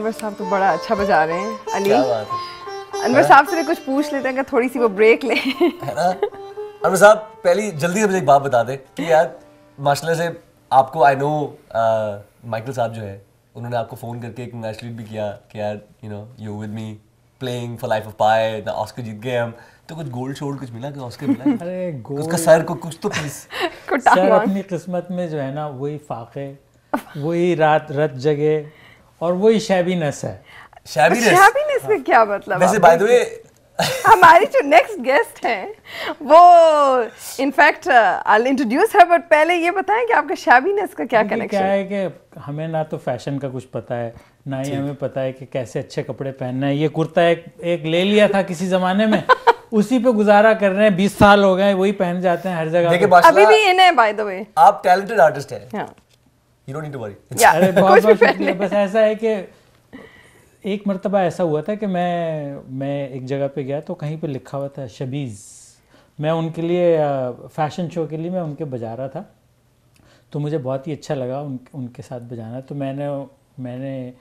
अनवर साहब तो बड़ा अच्छा बजा रहे हैं। अली, क्या बात है। अनवर साहब से भी कुछ पूछ लेते हैं कि थोड़ी सी वो ब्रेक ले। है ना। अनवर साहब पहली जल्दी से मुझे एक बात बता दें कि यार माशाल्लाह से आपको आई नो माइकल साहब जो है उन्होंने आपको फ़ोन करके कंग्रेचुलेट भी किया कि यार you with me playing for life of pi, Oscar जीत गए हम, तो कुछ गोल्ड शोल्ड कुछ मिला, ऑस्कर मिला? अरे गोल्ड उसका सर को कुछ तो प्लीज सर अपनी किस्मत में जो है ना वही फाके, वही रात रत जगे और वही शैबीनेस है। शैबीनेस में क्या मतलब? वैसे बाय द वे हमारी जो नेक्स्ट गेस्ट हैं वो in fact I introduce her, but पहले ये बताएं कि आपका शैबीनेस का क्या कनेक्शन क्या है कि हमें ना तो फैशन का कुछ पता है, ना ही हमें पता है कि कैसे अच्छे कपड़े पहनना है। ये कुर्ता एक ले लिया था किसी जमाने में, उसी पे गुजारा कर रहे हैं, 20 साल हो गए वही पहन जाते हैं हर जगह। अभी भी इन है बाय द वे। आप टैलेंटेड आर्टिस्ट हैं। You don't need to worry. अरे बहुत शुक्रिया। बस ऐसा है कि एक मर्तबा ऐसा हुआ था कि मैं एक जगह पे गया तो कहीं पे लिखा हुआ था शबीज़। मैं उनके लिए फैशन शो के लिए मैं उनके बजा रहा था, तो मुझे बहुत ही अच्छा लगा उनके साथ बजाना। तो मैंने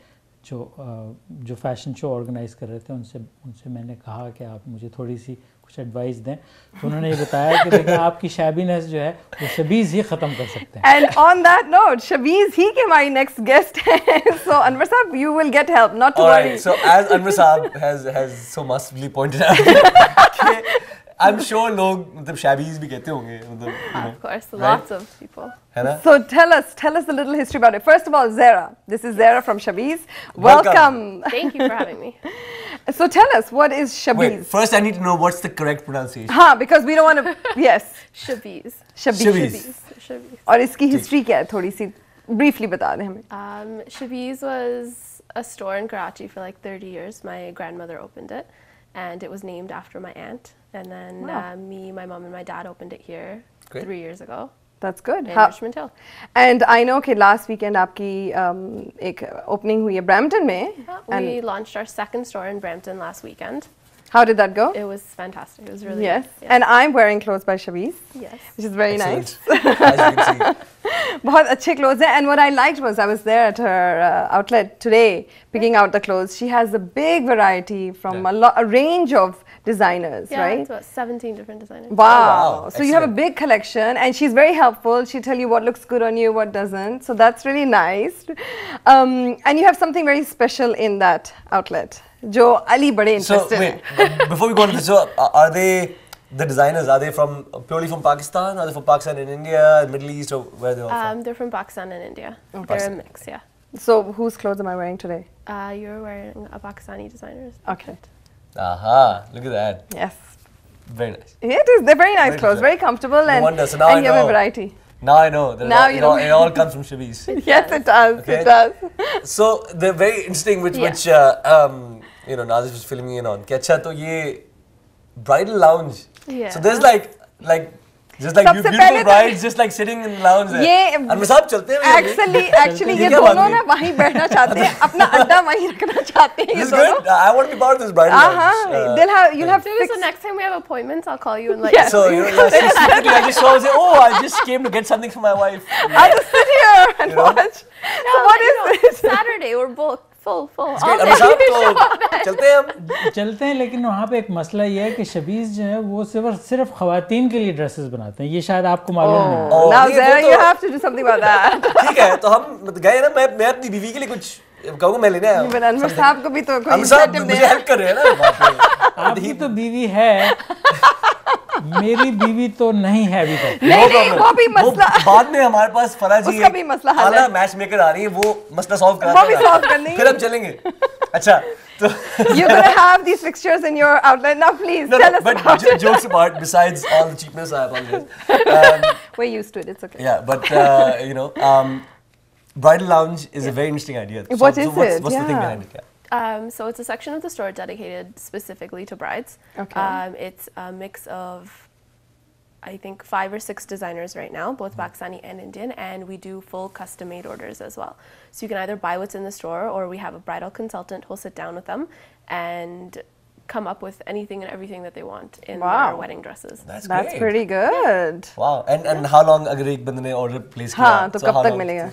जो फैशन शो ऑर्गेनाइज़ कर रहे थे उनसे मैंने कहा कि आप मुझे थोड़ी सी कुछ एडवाइस दें। तो उन्होंने ये बताया कि देखिए आपकी शैबीनेस जो है वो शबीज़ ही ख़त्म कर सकते हैं। And on that note Shabeez ही के हमारी नेक्स्ट गेस्ट है। सो अनवर साहब you will get help, not to worry. So as Anwar साहब has so mustly pointed out I'm sure लोग मतलब शैबीज़ भी कहते होंगे मतलब of course lots of people है ना। So tell us a little history about it. First of all, Zara, this is Zara from Shabiz. Welcome. Thank you for having me. So tell us, what is Shabiz? Wait, first I need to know what's the correct pronunciation. हाँ, because we don't want to. Yes. Shabiz. Shabiz. और इसकी history क्या है? थोड़ी सी briefly बता दें हमें. Shabiz was a store in Karachi for like 30 years. My grandmother opened it, and it was named after my aunt. And then my mom and my dad opened it here 3 years ago. That's good. In Richmond Hill. And I know कि last weekend आपकी एक opening हुई है Brampton में. We launched our second store in Brampton last weekend. How did that go? It was fantastic. It was really yes. Good. And I'm wearing clothes by Shabiz. Yes. Which is very Excellent. nice. As you can see. बहुत अच्छे clothes हैं. And what I liked was I was there at her outlet today picking out the clothes. She has a big variety from a range of designers, right? Yeah, it's about 17 different designers. Wow. Oh, wow. So you have a big collection and she's very helpful. She'll tell you what looks good on you, what doesn't. So that's really nice. And you have something very special in that outlet. जो Ali बड़े interested हैं. So wait, before we go on to this, so are they the designers? Are they purely from Pakistan? Are they from Pakistan and India, Middle East, or where are they all from? They're from Pakistan and India. Okay. They're a mix, yeah. So whose clothes am I wearing today? You're wearing a Pakistani designer's. Okay. Aha! Look at that. Yes. Very nice. It is. They're very nice clothes, very comfortable, No and wonder. So now and I you have a know. variety. Now I know. That Now it, it all comes from Shabiz. Yes, it does. Okay. It does. So they're very interesting, which Nazif was filming in on. कि अच्छा तो ये bridal lounge. Yeah. So there's like just like beautiful brides just like sitting in the lounge there. ये अनवर साहब चलते हैं actually ये दोनों ना वहीं बैठना चाहते हैं, अपना अड्डा वहीं रखना चाहते हैं ये दोनों. Good. I want to be part of this bridal lounge. You'll have So next time we have appointments, I'll call you and let Yes. you know. So specifically, I just saw and say, oh, I just came to get something for my wife. I'll just sit here and watch. So what is this? Saturday we're booked full. Anwar साहब तो चलते हैं हम. चलते हैं, लेकिन वहाँ पे एक मसला ये है कि शबीज़ जो है वो सिर्फ ख़वातीन के लिए ड्रेसेस बनाते हैं. ये शायद आपको मालूम नहीं. Now Zara, you have to do something about that. ठीक है, तो हम गए ना, मैं अपनी बीवी के लिए कुछ कहूँगा, मैं लेने आया हूँ. But अनवर साहब को भी तो कोई अनवर साहब incentive मुझे देना. हेल्प कर रहे हैं ना. आपकी तो बीवी है, मेरी बीवी तो नहीं है अभी तक. नहीं, वो भी मसला. बाद में हमारे पास फरा जी उसका भी मसला हल है. मैच मेकर आ रही है, वो मसला सॉल्व करा वो भी solve करनी है. फिर हम चलेंगे. अच्छा तो You're gonna have these fixtures in your outlet now. Please tell us about but it. jokes apart, besides all the cheapness, I apologize. We're used to it. It's okay. Yeah, but bridal lounge is a very interesting idea. What is it? What's the thing behind it? Yeah. So it's a section of the store dedicated specifically to brides. Okay. It's a mix of, I think, 5 or 6 designers right now, both Pakistani and Indian, and we do full custom-made orders as well. So you can either buy what's in the store, or we have a bridal consultant who'll sit down with them and come up with anything and everything that they want in their wedding dresses. That's That's pretty good. Wow. And how long अगर एक बंदे ने order place किया? हाँ, तो कब तक मिलेगा?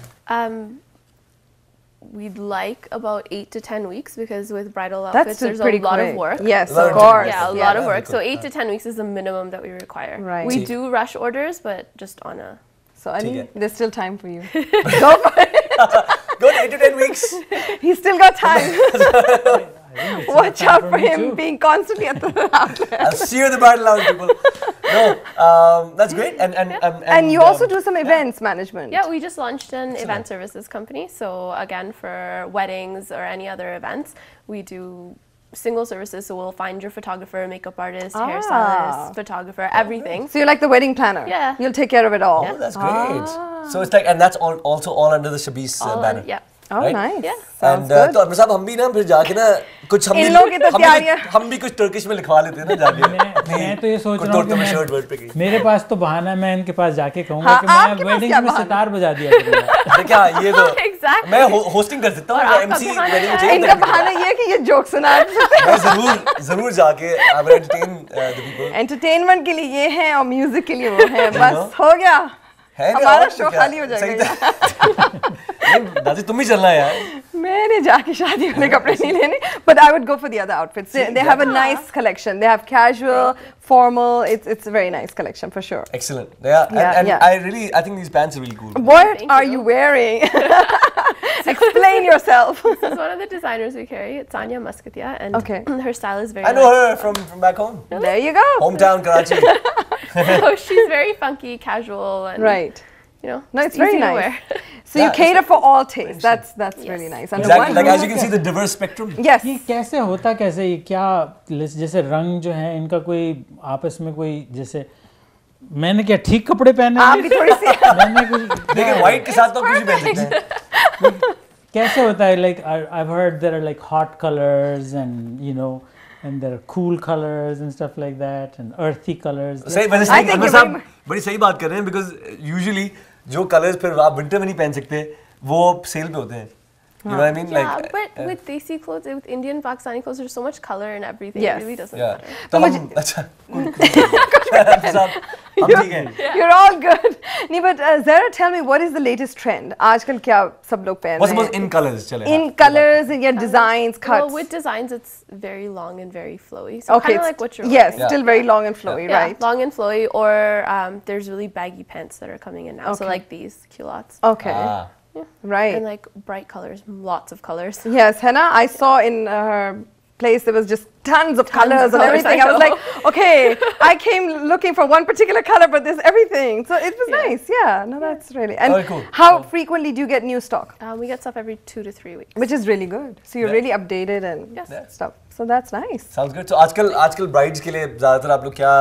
we'd like about 8 to 10 weeks because with bridal That's outfits still there's a pretty lot quick. of work. Yes, A lot of of course. Yeah, a Yeah. lot of work. Yeah. So 8 to 10 weeks is the minimum that we require. Right. We do rush orders, but just on a. So Ali, ठीक है. there's still time for you. Go for it. Go to 8 to 10 weeks. He's still got time. It's Watch time out for for me him too. being constantly at the outlet. I'll see you in the bridal lounge, people. No, that's great. And you also do some events management. Yeah, we just launched an event services company. So again, for weddings or any other events, we do single services. So we'll find your photographer, makeup artist, hairstylist, photographer, everything. So you're like the wedding planner. Yeah. You'll take care of it all. Oh, that's great. So it's like, and that's also all under the Shabees All banner. on, yeah. Oh, Right? nice. Yeah. Sounds And good. तो अनवर साहब हम भी ना फिर जाके ना कुछ इन लोगों की तो तैयारियां- हम भी कुछ टर्किश में लिखवा लेते हैं ना जाके मैं तो ये सोच रहा हूँ कि शर्ट वर्ड पे गई मेरे पास तो बहाना है, मैं इनके पास जाके कहूँगा हाँ, कि आपके मैं पास वेडिंग क्या में बहाना? सितार बजा दिया करूँगा। अरे क्या ये तो Exactly. मैं होस्टिंग कर सकता और हूँ आपका एमसी बहाना वेडिंग क्या है? इनका बहाना ये है कि ये जोक सुना मैं जरूर जाके I will entertain the people entertainment के लिए ये है और म्यूजिक के लिए वो है बस हो गया है हमारा शो खाली हो जाएगा दादी तुम ही चलना है यार मैंने जाके शादी वाले कपड़े नहीं लेने but I would go for the other outfits they have a nice collection they have casual formal it's a very nice collection for sure excellent yeah and yeah. I think these pants are really cool what Thank are you. you wearing explain yourself This is one of the designers we carry. It's Anya Muscatia, and Okay. her style is very. I know her from back home there you go hometown Karachi So she's very funky, casual, and right you know. no just it's very easy to nice wear. so you Yeah, cater for all tastes that's Yes. really nice and exactly the like one as you can see the diverse spectrum yes ये कैसे होता कैसे ये क्या जैसे रंग जो है इनका कोई आपस में कोई जैसे मैंने क्या ठीक कपड़े पहने आप भी थोड़ी सी मैंने कुछ देखिए व्हाइट के साथ तो कुछ भी पहन सकते हैं कैसे होता है like I've heard there are like hot colors and you know and there are cool colors and stuff like that and earthy colors सही वैसे I सही think अनवर you're साहब very बड़ी सही बात कर रहे हैं बिकॉज यूजुअली जो कलर्स फिर आप विंटर में नहीं पहन सकते वो सेल पे होते हैं you know what I mean Yeah, like but with Desi clothes, with Indian Pakistani clothes, there's so much color and everything. Yes. It really doesn't yeah matter. तो हम अच्छा अनवर साहब हम ठीक हैं you're all good नहीं but Zara tell me what is the latest trend आजकल क्या सब लोग पहन What's रहे most हैं in colors चले in colors and your designs cuts Well, with designs, it's very long and very flowy. So okay kind of it's- like what you're yes wearing. still very long and flowy Yeah, right long and flowy, or there's really baggy pants that are coming in now. So Okay. like these culottes. okay ah right And like bright colors, lots of colors. yes Hannah I saw in her place there was just tons of colors and colors, everything I I was know. like okay I came looking for one particular color but there's everything so it was nice yeah no that's really and Very cool. how So- frequently do you get new stock We get stuff every 2 to 3 weeks. which is really good so you're Yeah. really updated and Yes. Yeah. stuff so that's nice sounds good so आजकल brides के लिए ज्यादातर आप लोग क्या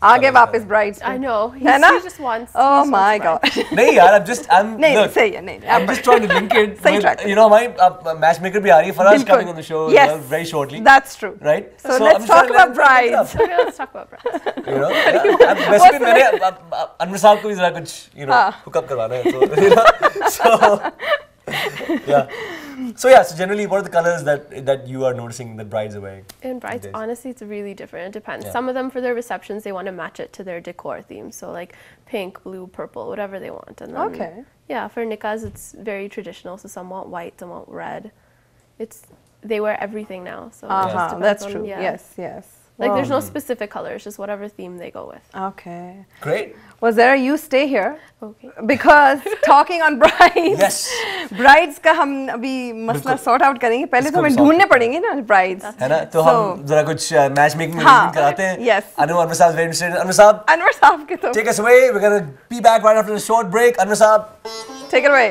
आ गए वापस brides I know. है ना He just wants. oh he just my wants brides. god नहीं यार I'm नहीं look, सही है नहीं I'm just trying to link it सही with, track पे। you know हमारी matchmaker भी आ रही है Faraz बिल्कुल। coming on the show as yes well, very shortly that's true right so I'm let's just talk trying to about link it up, brides Okay, let's talk about brides. you know yeah. वैसे भी मैंने अनवर साहब को भी जरा कुछ you know hook up करवाना है so you know so yeah so generally what are the colors that you are noticing that brides are wearing And brides, days. honestly, it's really different. It depends. Yeah. Some of them, for their receptions, they want to match it to their decor theme. So like pink, blue, purple, whatever they want. And then, Okay. Yeah, for nikahs, it's very traditional. So some want white, some want red. They wear everything now. So it just depends that's on- true yeah. yes Like there's Wow. no specific colors, just whatever theme they go with. okay great well Zara you stay here Okay. because talking on brides yes brides का हम अभी मसला बिल्कुल। Sort out करेंगे पहले तो इसको हमें solve ढूंढने करते पड़ेंगे ना brides है ना तो हम जरा कुछ matchmaking हाँ, arrangement कराते हैं yes. Anwar साहब very interested Anwar साहब Anwar साहब के तो take us away we're gonna be back right after the short break Anwar साहब take it away